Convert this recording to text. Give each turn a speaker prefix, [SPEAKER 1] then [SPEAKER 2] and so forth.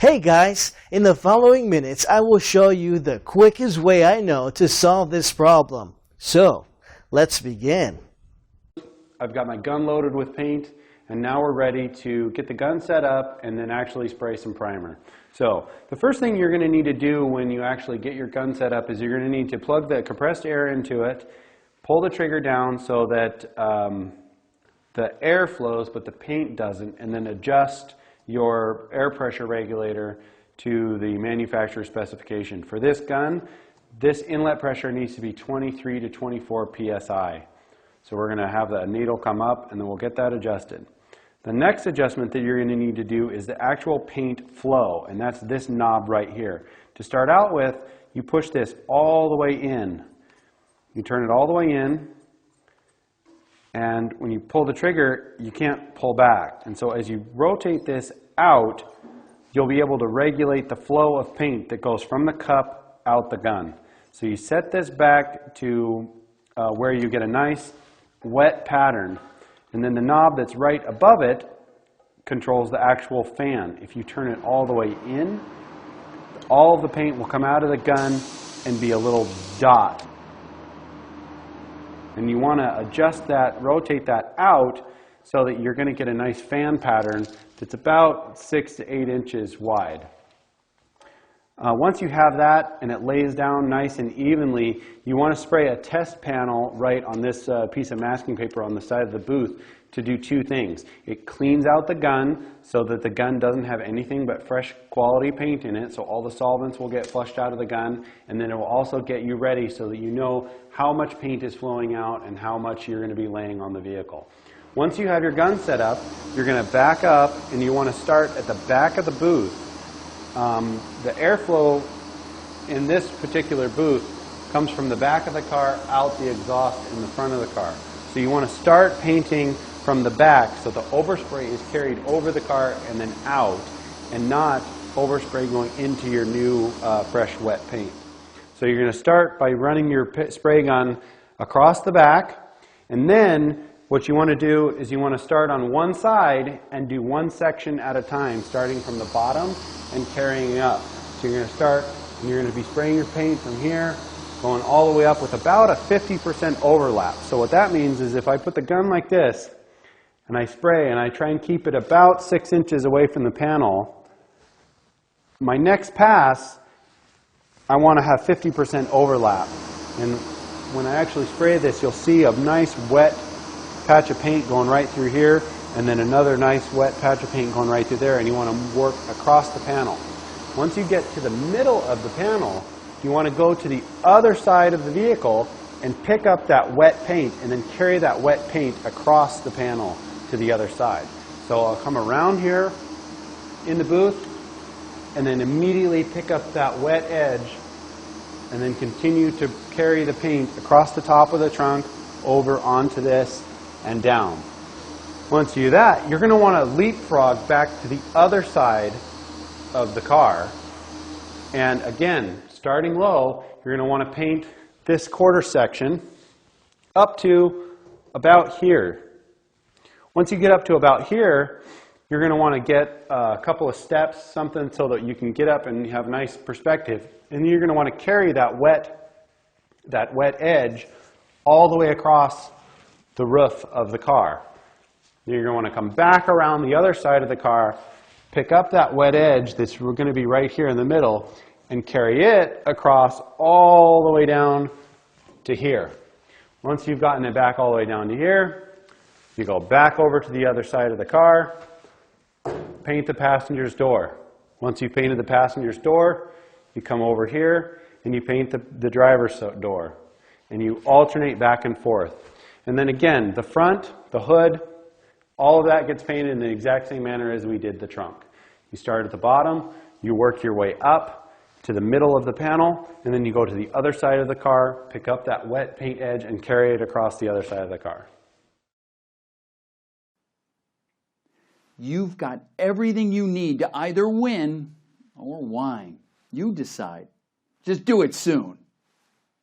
[SPEAKER 1] Hey guys, in the following minutes I will show you the quickest way I know to solve this problem. So, let's begin.
[SPEAKER 2] I've got my gun loaded with paint, and now we're ready to get the gun set up and then actually spray some primer. So, the first thing you're going to need to do when you actually get your gun set up is you're going to need to plug the compressed air into it, pull the trigger down so that the air flows but the paint doesn't, and then adjust your air pressure regulator to the manufacturer specification. For this gun, this inlet pressure needs to be 23 to 24 psi. So we're going to have the needle come up and then we'll get that adjusted. The next adjustment that you're going to need to do is the actual paint flow, and that's this knob right here. To start out with, you push this all the way in. You turn it all the way in, and when you pull the trigger, you can't pull back. And so as you rotate this out, you'll be able to regulate the flow of paint that goes from the cup out the gun. So you set this back to where you get a nice wet pattern, and then the knob that's right above it controls the actual fan. If you turn it all the way in, all of the paint will come out of the gun and be a little dot. And you want to adjust that, rotate that out so that you're going to get a nice fan pattern that's about 6 to 8 inches wide. Once you have that and it lays down nice and evenly, you want to spray a test panel right on this piece of masking paper on the side of the booth to do two things. It cleans out the gun so that the gun doesn't have anything but fresh quality paint in it, so all the solvents will get flushed out of the gun, and then it will also get you ready so that you know how much paint is flowing out and how much you're going to be laying on the vehicle. Once you have your gun set up, you're going to back up and you want to start at the back of the booth. The airflow in this particular booth comes from the back of the car out the exhaust in the front of the car. So you want to start painting from the back so the overspray is carried over the car and then out, and not overspray going into your new fresh wet paint. So you're going to start by running your spray gun across the back, and then what you want to do is you want to start on one side and do one section at a time, starting from the bottom and carrying up. So you're going to start and you're going to be spraying your paint from here, going all the way up with about a 50% overlap. So what that means is if I put the gun like this and I spray and I try and keep it about 6 inches away from the panel, my next pass I want to have 50% overlap. And when I actually spray this, you'll see a nice wet patch of paint going right through here, and then another nice wet patch of paint going right through there, and you want to work across the panel. Once you get to the middle of the panel, you want to go to the other side of the vehicle and pick up that wet paint and then carry that wet paint across the panel to the other side. So I'll come around here in the booth and then immediately pick up that wet edge and then continue to carry the paint across the top of the trunk over onto this and down. Once you do that, you're going to want to leapfrog back to the other side of the car. And again, starting low, you're going to want to paint this quarter section up to about here. Once you get up to about here, you're going to want to get a couple of steps, something so that you can get up and have nice perspective. And then you're going to want to carry that wet edge all the way across the roof of the car. You're going to want to come back around the other side of the car, pick up that wet edge that's going to be right here in the middle, and carry it across all the way down to here. Once you've gotten it back all the way down to here, you go back over to the other side of the car, paint the passenger's door. Once you've painted the passenger's door, you come over here and you paint the driver's door. And you alternate back and forth. And then again, the front, the hood, all of that gets painted in the exact same manner as we did the trunk. You start at the bottom, you work your way up to the middle of the panel, and then you go to the other side of the car, pick up that wet paint edge, and carry it across the other side of the car.
[SPEAKER 3] You've got everything you need to either win or whine. You decide. Just do it soon.